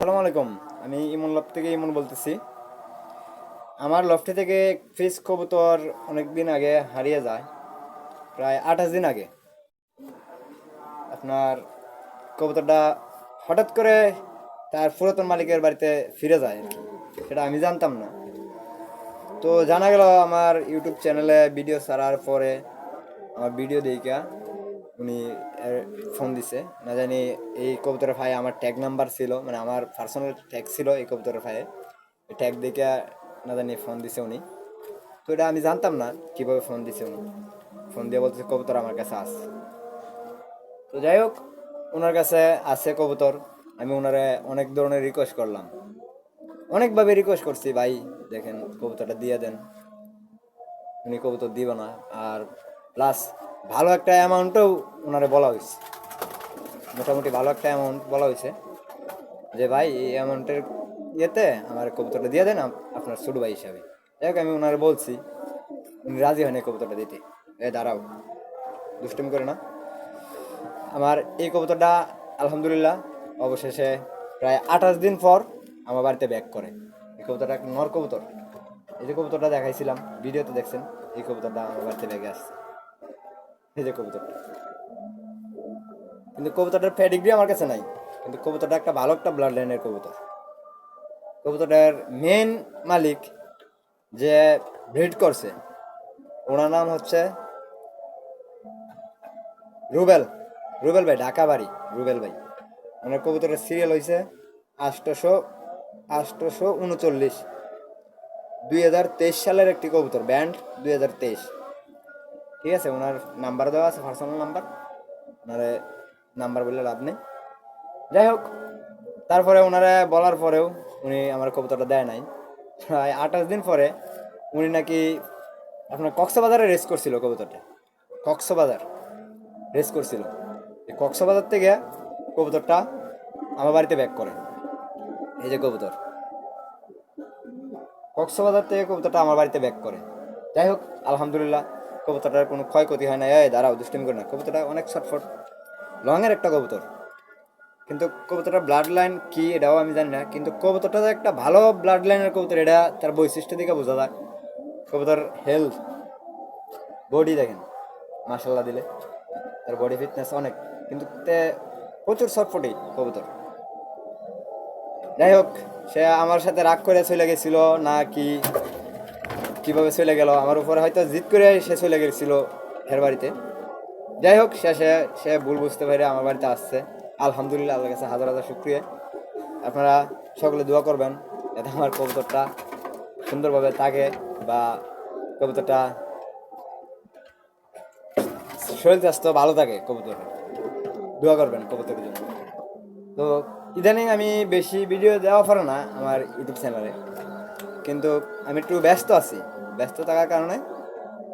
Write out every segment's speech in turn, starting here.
আসসালামু আলাইকুম। আমি ইমন লফট থেকে ইমন বলতেছি। আমার লফটে থেকে ফিস কবুতর অনেক দিন আগে হারিয়ে যায়, প্রায় 28 দিন আগে। আপনার কবুতরটা হঠাৎ করে তার পুরাতন মালিকের বাড়িতে ফিরে যায় আর কি। সেটা আমি জানতাম না। তো জানা গেল আমার ইউটিউব চ্যানেলে ভিডিও ছাড়ার পরে আমার ভিডিও দেখা উনি ফোন দিছে। না জানি এই কবুতরের ভাই আমার ট্যাগ নাম্বার ছিল, মানে আমার পার্সোনাল ট্যাগ ছিল এই কবুতরের ভাইয়ে। ট্যাগ দেখে না জানি ফোন দিছে উনি। তো এটা আমি জানতাম না কিভাবে ফোন দিছে উনি। ফোন দিয়ে বলতেছে কবুতর আমার কাছে আছে। তো যাই হোক, ওনার কাছে আছে কবুতর। আমি ওনারে অনেক ধরনের রিকোয়েস্ট করলাম, অনেকভাবে রিকোয়েস্ট করছি, ভাই দেখেন কবুতরটা দিয়ে দেন। উনি কবুতর দিব না। আর প্লাস ভালো একটা অ্যামাউন্টও ওনারে বলা হয়েছে, মোটামুটি ভালো একটা অ্যামাউন্ট বলা হয়েছে যে ভাই এই অ্যামাউন্টের ইয়েতে আমার কবুতরটা দিয়ে দেন আপনার ছোট ভাই হিসাবে। যাই হোক, আমি ওনারে বলছি, উনি রাজি হয়নি কবুতরটা দিতে। দাঁড়াও, দুষ্টুমি করে না। আমার এই কবুতরটা আলহামদুলিল্লাহ অবশেষে প্রায় 28 দিন পর আমার বাড়িতে ব্যাক করে। এই কবুতরটা একটা নর কবুতর। এই যে কবুতরটা দেখাইছিলাম ভিডিওতে, দেখছেন এই কবুতরটা আমার বাড়িতে ব্যাগে আসছে। এই যে কবুতরটা, কিন্তু কবুতরটার প্যাডিগ্রি আমার কাছে নাই। কিন্তু কবুতরটা একটা ভালো একটা ব্লাড লাইনের কবুতর। কবুতরটার মেন মালিক যে ব্রিড করছে, ওনার নাম হচ্ছে রুবেল। রুবেল ভাই, ঢাকা বাড়ি রুবেল ভাই। ওনার কবুতরের সিরিয়াল হয়েছে 839, 2023 সালের একটি কবুতর, ব্যান্ড 2023। ঠিক আছে, ওনার নাম্বার দেওয়া আছে, পার্সোনাল নাম্বার। ওনারে নাম্বার বললে লাভ নেই। যাই হোক, তারপরে ওনারা বলার পরেও উনি আমার কবুতরটা দেয় নাই। প্রায় 28 দিন পরে উনি নাকি আপনার কক্সবাজারে রেস করছিল কবুতরটা। কক্সবাজার রেস করছিল। এই কক্সবাজার থেকে কবুতরটা আমার বাড়িতে ব্যাক করে। এই যে কবুতর, কক্সবাজার থেকে কবুতরটা আমার বাড়িতে ব্যাক করে। যাই হোক, আলহামদুলিল্লাহ কবুতরটার কোনো ক্ষয়ক্ষতি হয় না। দাঁড়াও, দুষ্টিমি করে না। কবুতরটা অনেক ছটফট লংয়ের একটা কবুতর। কিন্তু কবুতরটা ব্লাড লাইন কি এটাও আমি জানি না, কিন্তু কবুতরটা যে একটা ভালো ব্লাড লাইনের কবুতর এটা তার বৈশিষ্ট্য দিকে বোঝা যায়। কবুতর হেলথ, বডি দেখেন মাসাল্লাহ দিলে, তার বডি ফিটনেস অনেক। কিন্তু প্রচুর ছটফটি কবুতর। যাই হোক, সে আমার সাথে রাগ করে চলে গেছিল না কি কিভাবে চলে গেল আমার উপরে, হয়তো জিদ করে সে চলে গেছিল এর বাড়িতে। যাই হোক, শেষে সে ভুল বুঝতে পেরে আমার বাড়িতে আসছে। আলহামদুলিল্লাহ, আল্লাহর কাছে হাজার হাজার শুক্রিয়া। আপনারা সকলে দোয়া করবেন যাতে আমার কবুতরটা সুন্দরভাবে থাকে, বা কবুতরটা শরীর স্বাস্থ্য ভালো থাকে। কবুতরের দোয়া করবেন কবুতরের জন্য। তো ইদানিং আমি বেশি ভিডিও দেওয়া পারো না আমার ইউটিউব চ্যানেলে, কিন্তু আমি একটু ব্যস্ত আছি। ব্যস্ত থাকার কারণে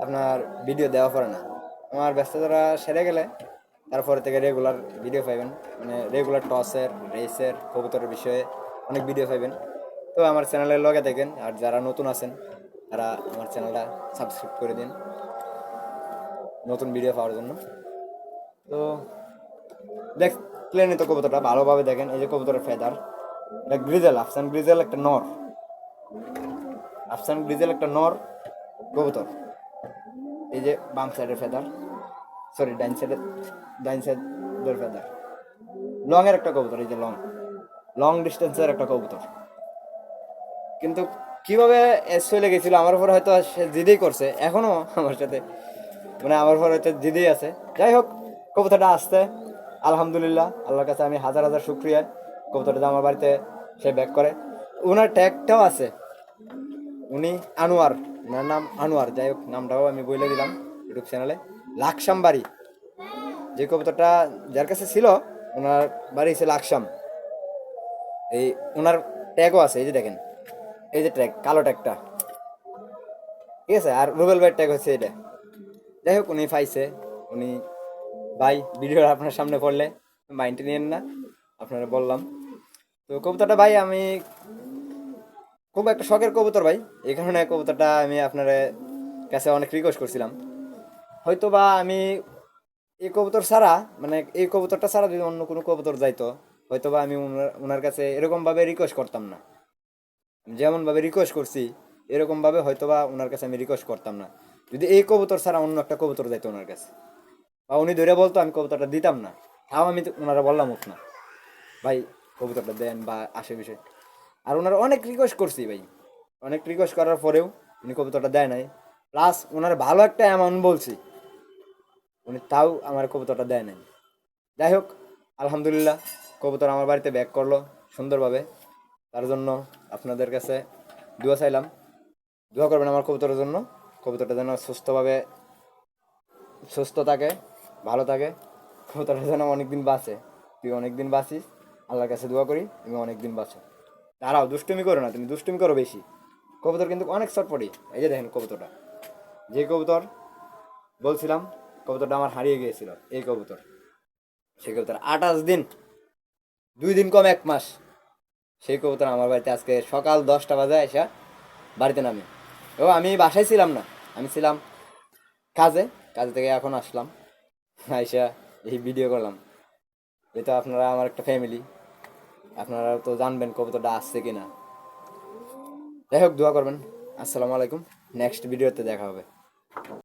আপনার ভিডিও দেওয়া পড়ে না। আমার ব্যস্ততাটা সেরে গেলে তারপরে থেকে রেগুলার ভিডিও পাইবেন, মানে রেগুলার টসের, রেসের, কবুতরের বিষয়ে অনেক ভিডিও পাইবেন। তো আমার চ্যানেলের লগে দেখেন, আর যারা নতুন আছেন তারা আমার চ্যানেলটা সাবস্ক্রাইব করে দিন নতুন ভিডিও পাওয়ার জন্য। তো দেখলেন তো কবুতরটা ভালোভাবে দেখেন। এই যে কবুতরের ফেদার, এটা গ্রিজেল, আফসান গ্রিজেল একটা নর। আফসান গ্রিজেল একটা নর কবুতর। এই যে বাম সাইডের ফেদার, সরি ডাইন সাইডের ফেদার। লং এর একটা কবুতর, এই যে লং লং ডিস্টেন্সের একটা কবুতর। কিন্তু কিভাবে চলে গেছিল আমার উপর, হয়তো সে জিদেই করছে এখনো আমার সাথে, মানে আমার উপর হয়তো জিদেই আছে। যাই হোক, কবুতরটা আসছে আলহামদুলিল্লাহ, আল্লাহর কাছে আমি হাজার হাজার শুক্রিয়া। কবুতরটা আমার বাড়িতে সে ব্যাক করে। ওনার ট্যাগটাও আছে, উনি আনোয়ার, ওনার নাম আনোয়ার। যাই হোক, নামটাও আমি বলে দিলাম ইউটিউব চ্যানেলে। লাকসাম বাড়ি, যে কবুতরটা যার কাছে ছিল ওনার বাড়ি ছিল লাকসাম। এই ওনার ট্যাগও আছে, এই যে দেখেন, এই যে ট্যাগ, কালো ট্যাগটা, ঠিক আছে। আর রুবেল ভাইয়ের ট্যাগ হচ্ছে এটা। যাই হোক, উনি পাইছে। উনি ভাই ভিডিও আপনার সামনে পড়লে মাইন্ডে নিয়েন না, আপনারা বললাম। তো কবুতরটা ভাই আমি খুব একটা শখের কবুতর ভাই, এই কারণে কবুতরটা আমি আপনার কাছে অনেক রিকোয়েস্ট করছিলাম। হয়তো বা আমি এই কবুতর ছাড়া, মানে এই কবুতরটা ছাড়া যদি অন্য কোনো কবুতর যাইতো হয়তোবা আমি ওনার কাছে এরকমভাবে রিকোয়েস্ট করতাম না, যেমনভাবে রিকোয়েস্ট করছি এরকমভাবে হয়তোবা ওনার কাছে আমি রিকোয়েস্ট করতাম না, যদি এই কবুতর ছাড়া অন্য একটা কবুতর যাইতো ওনার কাছে, বা উনি ধরে বলতো আমি কবুতরটা দিতাম না, তাও আমি তো ওনারা বললাম হোক না ভাই কবুতরটা দেন বা আসে বিষয়। আর ওনারা অনেক রিকোয়েস্ট করছি ভাই, অনেক রিকোয়েস্ট করার পরেও উনি কবুতরটা দেয় নাই, প্লাস ওনার ভালো একটা অ্যামাউন্ট বলছি, উনি তাও আমার কবুতরটা দেয় নাই। যাই হোক, আলহামদুলিল্লাহ কবুতর আমার বাড়িতে ব্যাক করলো সুন্দরভাবে, তার জন্য আপনাদের কাছে দোয়া চাইলাম, দোয়া করবেন আমার কবুতরের জন্য, কবুতরটা যেন সুস্থভাবে সুস্থ থাকে, ভালো থাকে, কবুতরটা যেন অনেকদিন বাঁচে, তুই অনেকদিন বাঁচিস, আল্লাহর কাছে দোয়া করি তুমি অনেকদিন বাঁচো। তারাও দুষ্টুমি করো না, তুমি দুষ্টুমি করো বেশি, কবুতর কিন্তু অনেক চটপটি। এই যে দেখেন কবুতরটা, যে কবুতর বলছিলাম কবুতরটা আমার হারিয়ে গিয়েছিল, এই কবুতর, সেই কবুতর 28 দিন, 2 দিন কম 1 মাস, সেই কবুতর আমার বাড়িতে আজকে সকাল 10টা বাজে এসে বাড়িতে নামে। ও আমি বাসায় ছিলাম না, আমি ছিলাম কাজে, কাজে থেকে এখন আসলাম, আইসা এই ভিডিও করলাম। এই তো আপনারা আমার একটা ফ্যামিলি, আপনারা তো জানবেন কবুতরটা আসছে কিনা। যাই হোক দোয়া করবেন। আসসালামু আলাইকুম, নেক্সট ভিডিওতে দেখা হবে।